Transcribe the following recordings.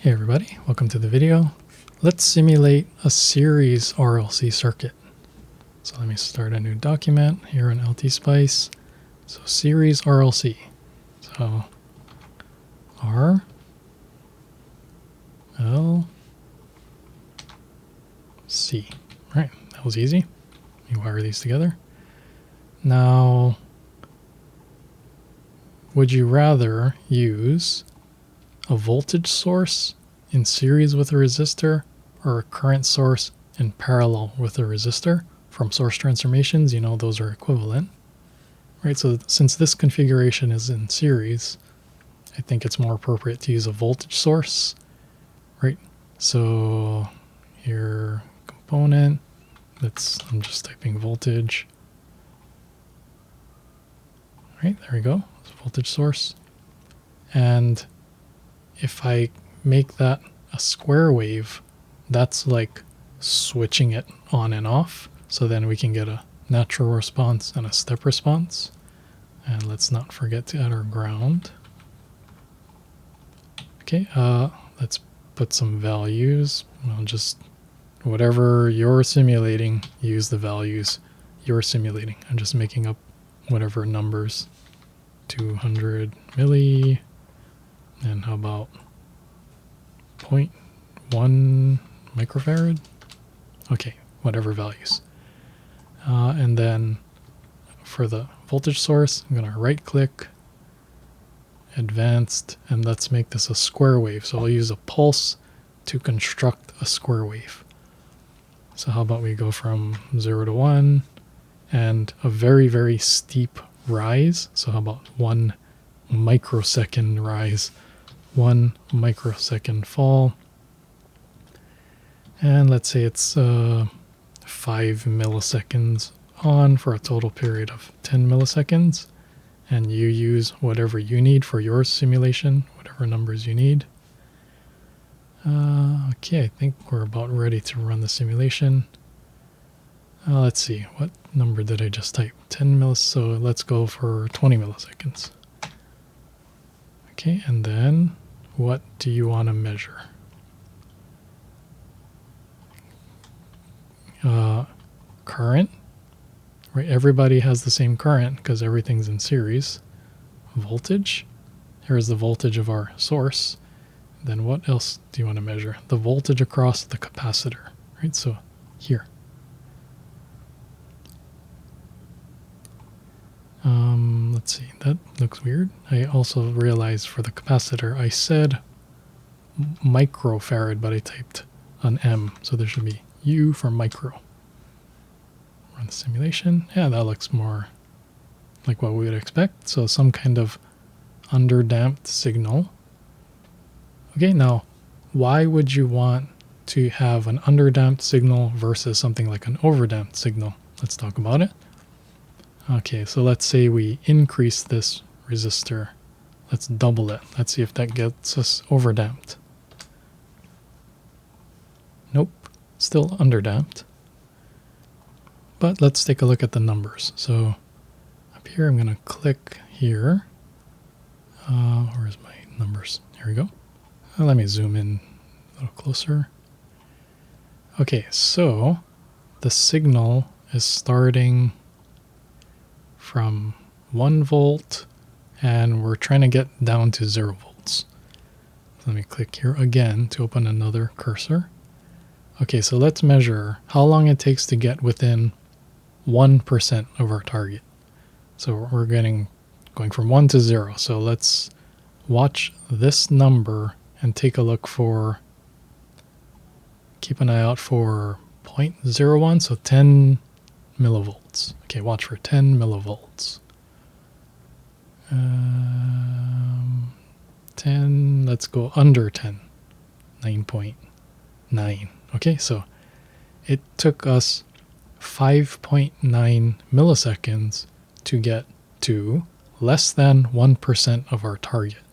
Hey everybody, welcome to the video. Let's simulate a series RLC circuit. So let me start a new document here in LTspice. So series RLC. So R L C. Right, that was easy. Let me wire these together. Now, would you rather use a voltage source in series with a resistor or a current source in parallel with a resistor? From source transformations, you know those are equivalent, right? So since this configuration is in series, I think it's more appropriate to use a voltage source, right? So here, component, I'm just typing voltage. Right, there we go, it's a voltage source. And if I make that a square wave, that's like switching it on and off. So then we can get a natural response and a step response. And let's not forget to add our ground. Okay, let's put some values. Well, just whatever you're simulating, use the values you're simulating. I'm just making up whatever numbers. 200 milli. And how about 0.1 microfarad? Okay, whatever values. And then for the voltage source, I'm going to right click, advanced, and let's make this a square wave. So I'll use a pulse to construct a square wave. So how about we go from 0 to 1 and a very, very steep rise. So how about 1 microsecond rise, 1 microsecond fall, and let's say it's 5 milliseconds on for a total period of 10 milliseconds, and you use whatever you need for your simulation, whatever numbers you need. Okay, I think we're about ready to run the simulation. Let's see, what number did I just type? 10 millis, so let's go for 20 milliseconds. Okay, and then what do you want to measure? Current, right? Everybody has the same current because everything's in series. Voltage, here's the voltage of our source. Then what else do you want to measure? The voltage across the capacitor, right? So here. Let's see, that looks weird. I also realized for the capacitor, I said microfarad, but I typed an M, so there should be U for micro. Run the simulation. Yeah, that looks more like what we would expect. So some kind of underdamped signal. Okay, now, why would you want to have an underdamped signal versus something like an overdamped signal? Let's talk about it. Okay, so let's say we increase this resistor. Let's double it. Let's see if that gets us overdamped. Nope, still underdamped. But let's take a look at the numbers. So up here, I'm going to click here. Where's my numbers? Here we go. Let me zoom in a little closer. Okay, so the signal is starting from 1 volt, and we're trying to get down to 0 volts. Let me click here again to open another cursor. Okay, so let's measure how long it takes to get within 1% of our target. So we're going from 1 to 0. So let's watch this number and take a look for, keep an eye out for 0.01, so 10 millivolts. Okay, watch for 10 millivolts. 10, let's go under 10, 9.9. Okay, so it took us 5.9 milliseconds to get to less than 1% of our target.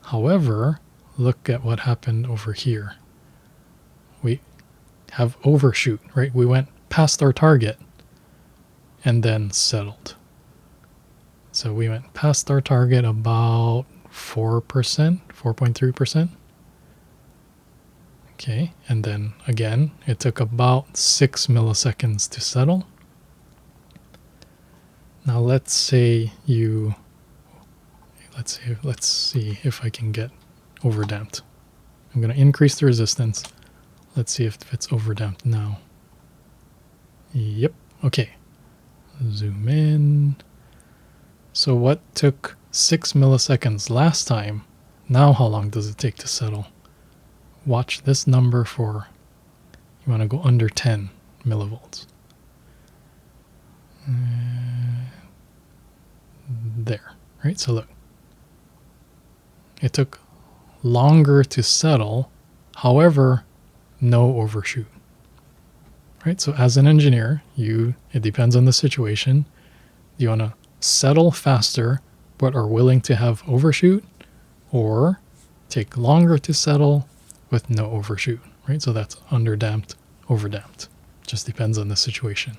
However, look at what happened over here. We have overshoot, right? We went past our target and then settled. So we went past our target about 4%, 4.3%. Okay, and then again, it took about 6 milliseconds to settle. Now let's see if I can get overdamped. I'm going to increase the resistance. Let's see if it's overdamped now. Yep, okay. Zoom in. So what took 6 milliseconds last time, now how long does it take to settle? Watch this number for, you want to go under 10 millivolts. There, right? So look, it took longer to settle, however, no overshoot. Right? So as an engineer, it depends on the situation. You want to settle faster, but are willing to have overshoot, or take longer to settle with no overshoot, right? So that's underdamped, overdamped. Just depends on the situation.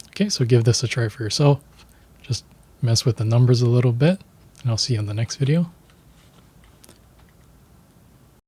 Okay, so give this a try for yourself. Just mess with the numbers a little bit, and I'll see you in the next video.